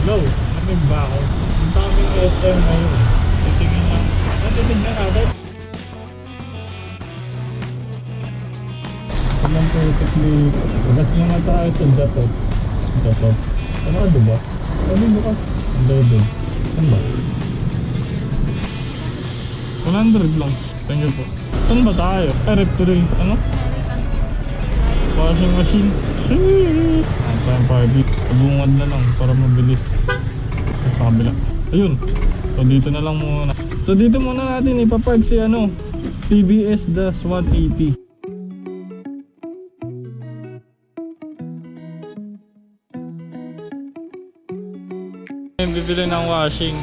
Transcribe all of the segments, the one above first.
Low, lamig ba ako? Punta kami ng SM ngayon. Titingin lang. Titingnan natin. Alam ko, technique. Gas nga tayo sa datot. Datot. Ano ka diba? Ano mo ka? Dodo. Saan ba? 100 lang. Thank you po. Saan ba tayo? Electric. Ano? Washing machine. Sheesh! Ang tayong party. Abungad na lang para mabilis. Sa kabila. Ayun. So dito na lang muna. So dito muna natin ipapark si ano, TVS Das 180. Bibili ng washing.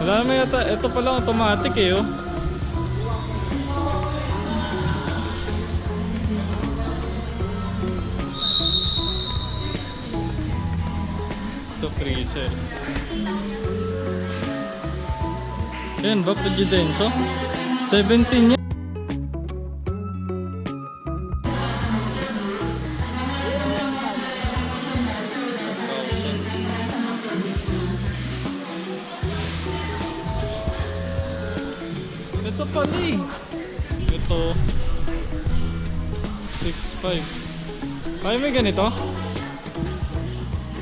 Wala naman yata, ito pala automatic eh oh. Ito freezer. Yan ba pa Denso? 17 yan. Ito pala eh. Ito 6.5. Ay may ganito?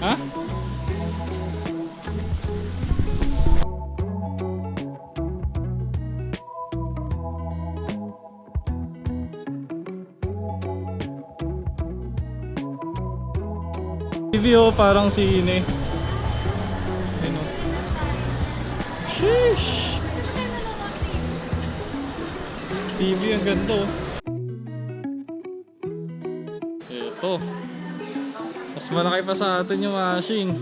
Ha? TV oh, parang sine. Ano? Sheesh! TV ang ganda oh. Ito. Mas malaki pa sa atin yung washing.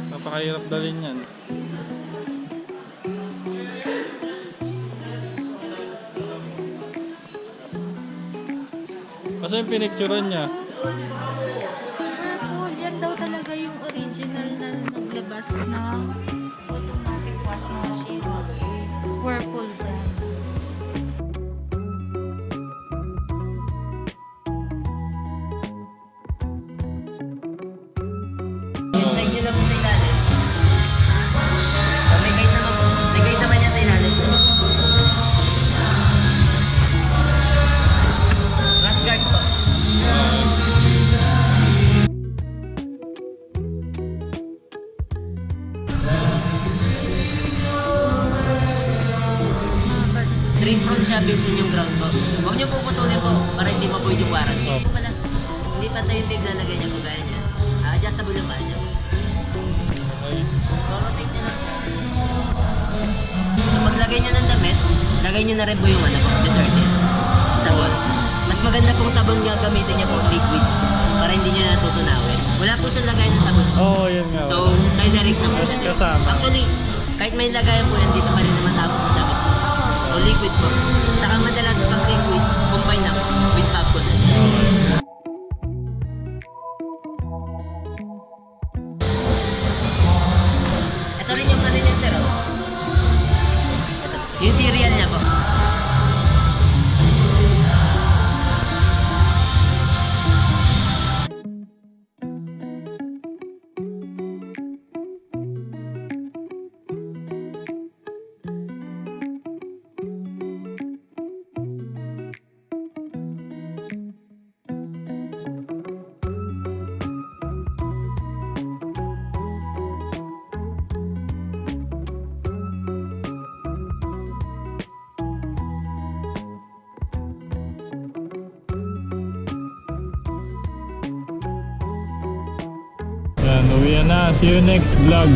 Napakahirap dalhin yan. Kasi yung pinicturean niya. Yan daw talaga yung original na naglabas ng automatic washing machine. Whirlpool brand. Trade front siya built in yung ground po. Huwag niyo puputulin po para hindi ma-void yung warranty. Hindi pa tayo big lalagay niya po gaya niya. Adjustable yung paa niya. Rotate niya lang siya. So paglagay niya ng damit, lagay niyo na rin po yung detergent. Sabon. Mas maganda pong sabon nga gamitin niya po, liquid. Para hindi niya natutunawin. Wala po siyang lagay ng sabon. Oo, yun nga. So, direct na po siya. Kasama. Actually, kahit may lagayan po yan, dito pa rin naman tapos sa damit. So, liquid po. Saka madalas pag liquid, combine na with alcohol na siya. Ito rin yung kanina sir. Ito. Yung cereal niya po. Yan, uwi na. See you next vlog.